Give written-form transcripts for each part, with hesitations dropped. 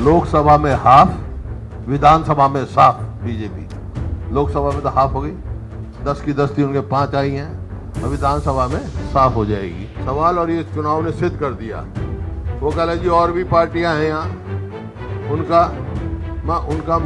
लोकसभा में हाफ, विधानसभा में साफ बीजेपी। लोकसभा में तो हाफ हो गई, 10 की 10 थी, उनके 5 आई हैं, और विधानसभा में साफ हो जाएगी। सवाल और ये चुनाव ने सिद्ध कर दिया। वो कह रहे जी और भी पार्टियां हैं यहाँ, उनका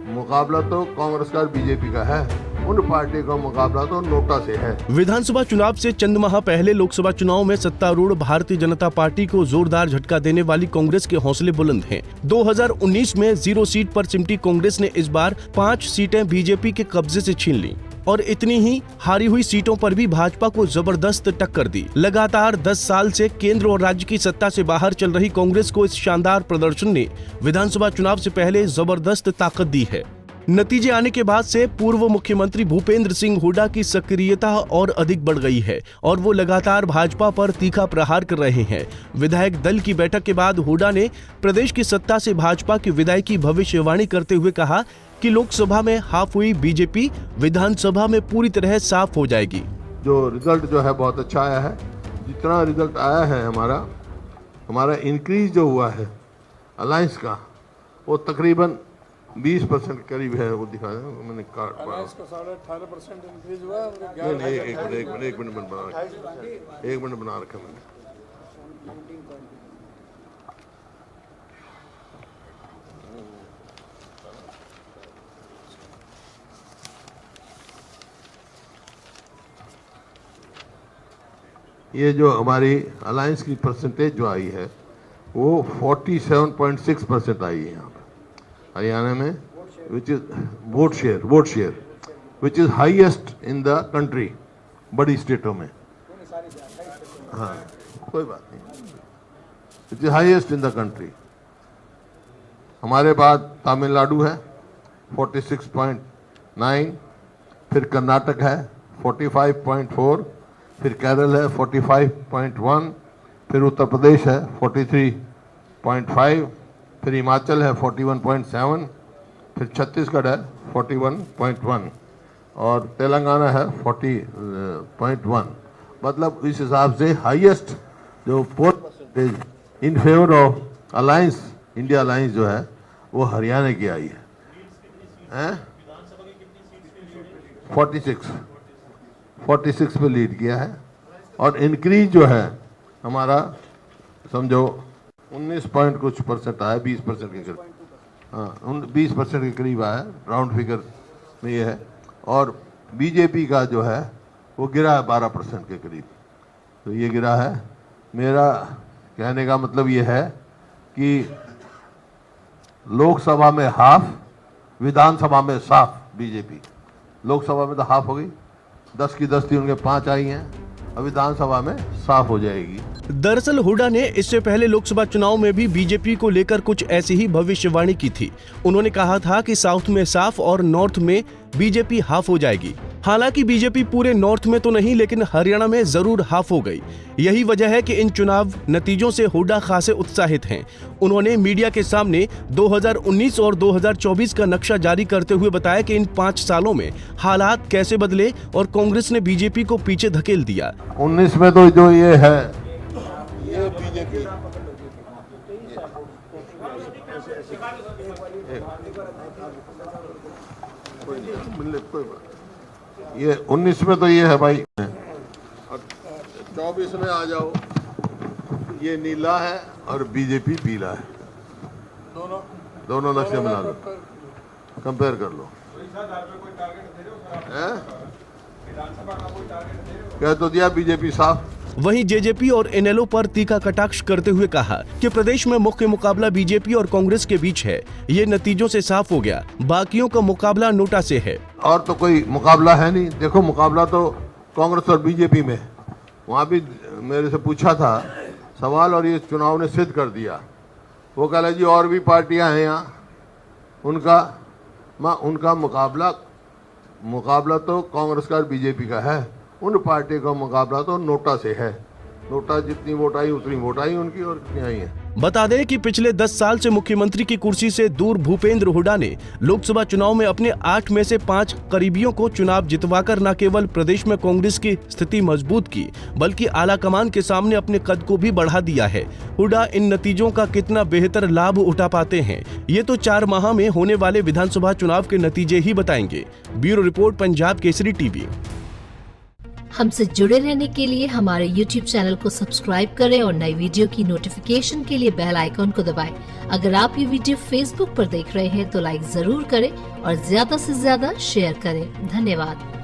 मुकाबला तो कांग्रेस का बीजेपी का है, उन पार्टी का मुकाबला तो नोटा से है। विधानसभा चुनाव से चंद माह पहले लोकसभा चुनाव में सत्तारूढ़ भारतीय जनता पार्टी को जोरदार झटका देने वाली कांग्रेस के हौसले बुलंद हैं। 2019 में 0 सीट पर सिमटी कांग्रेस ने इस बार 5 सीटें बीजेपी के कब्जे से छीन ली और इतनी ही हारी हुई सीटों पर भी भाजपा को जबरदस्त टक्कर दी। लगातार 10 साल से केंद्र और राज्य की सत्ता से बाहर चल रही कांग्रेस को इस शानदार प्रदर्शन ने विधानसभा चुनाव से पहले जबरदस्त ताकत दी है। नतीजे आने के बाद से पूर्व मुख्यमंत्री भूपेंद्र सिंह हुड्डा की सक्रियता और अधिक बढ़ गई है और वो लगातार भाजपा पर तीखा प्रहार कर रहे हैं। विधायक दल की बैठक के बाद हुड्डा ने प्रदेश की सत्ता से भाजपा की विदाई की भविष्यवाणी करते हुए कहा कि लोकसभा में हाफ हुई बीजेपी विधानसभा में पूरी तरह साफ हो जाएगी। जो रिजल्ट जो है बहुत अच्छा आया है। जितना रिजल्ट आया है हमारा इंक्रीज जो हुआ है अलायंस का, वो तकरीबन 20% के करीब है। वो दिखा दें, मैंने कार्ड पढ़ा। अलायंस का 18.5% इंक्रीज हुआ है। नहीं, एक मिनट बना रखा मैंने। ये जो हमारी अलायंस की परसेंटेज जो आई है वो 47.6% आई है यहाँ पे हरियाणा में, which is vote share which is highest in the country, बड़ी स्टेटों में। हाँ, कोई बात नहीं, which is highest in the country. हमारे बाद तमिलनाडु है 46.9, फिर कर्नाटक है 45.4, फिर केरल है 45.1, फिर उत्तर प्रदेश है 43.5, फिर हिमाचल है 41.7, फिर छत्तीसगढ़ है 41.1 और तेलंगाना है 40.1। मतलब इस हिसाब से हाईएस्ट जो poll percentage in favour of alliance, India alliance जो है वो हरियाणा की आई है। 46 पे लीड किया है और इंक्रीज जो है हमारा समझो 19 पॉइंट कुछ परसेंट आया, 20% के करीब। हाँ, 20% के करीब आया, राउंड फिगर में ये है। और बीजेपी का जो है वो गिरा है 12% के करीब, तो ये गिरा है। मेरा कहने का मतलब ये है कि लोकसभा में हाफ, विधानसभा में साफ बीजेपी। लोकसभा में तो हाफ हो गई, 10 की 10 थी, उनके 5 आई हैं, और विधानसभा में साफ हो जाएगी। दरअसल हुड्डा ने इससे पहले लोकसभा चुनाव में भी बीजेपी को लेकर कुछ ऐसी ही भविष्यवाणी की थी। उन्होंने कहा था कि साउथ में साफ और नॉर्थ में बीजेपी हाफ हो जाएगी। हालांकि बीजेपी पूरे नॉर्थ में तो नहीं, लेकिन हरियाणा में जरूर हाफ हो गई। यही वजह है कि इन चुनाव नतीजों से हुड्डा खासे उत्साहित हैं। उन्होंने मीडिया के सामने 2019 और 2024 का नक्शा जारी करते हुए बताया कि इन 5 सालों में हालात कैसे बदले और कांग्रेस ने बीजेपी को पीछे धकेल दिया। 19 में तो जो ये है, ये बीजेपी ये 19 में तो ये है भाई, और 24 में आ जाओ, ये नीला है और बीजेपी पीला है। दोनों नक्शे बना लो, कंपेयर कर लो। कह तो दिया बीजेपी साफ। वहीं जेजेपी और इनेलो पर तीखा कटाक्ष करते हुए कहा कि प्रदेश में मुख्य मुकाबला बीजेपी और कांग्रेस के बीच है। ये नतीजों से साफ हो गया, बाकियों का मुकाबला नोटा से है। और तो कोई मुकाबला है नहीं। देखो, मुकाबला तो कांग्रेस और बीजेपी में। वहाँ भी मेरे से पूछा था सवाल और ये चुनाव ने सिद्ध कर दिया। वो कह रहे जी और भी पार्टियां हैं यहाँ, उनका मुकाबला तो कांग्रेस का और बीजेपी का है, उन पार्टी का मुकाबला तो नोटा से है। नोटा जितनी वोट आई उतनी वोट आई उनकी, और कितनी आई है। बता दें कि पिछले 10 साल से मुख्यमंत्री की कुर्सी से दूर भूपेंद्र हुड्डा ने लोकसभा चुनाव में अपने 8 में से 5 करीबियों को चुनाव जितवाकर न केवल प्रदेश में कांग्रेस की स्थिति मजबूत की, बल्कि आलाकमान के सामने अपने कद को भी बढ़ा दिया है। हुड्डा इन नतीजों का कितना बेहतर लाभ उठा पाते हैं, ये तो 4 माह में होने वाले विधानसभा चुनाव के नतीजे ही बताएंगे। Bureau report, Punjab Kesari TV. हमसे जुड़े रहने के लिए हमारे YouTube चैनल को सब्सक्राइब करें और नई वीडियो की नोटिफिकेशन के लिए बेल आइकॉन को दबाएं। अगर आप ये वीडियो Facebook पर देख रहे हैं तो लाइक जरूर करें और ज्यादा से ज्यादा शेयर करें। धन्यवाद।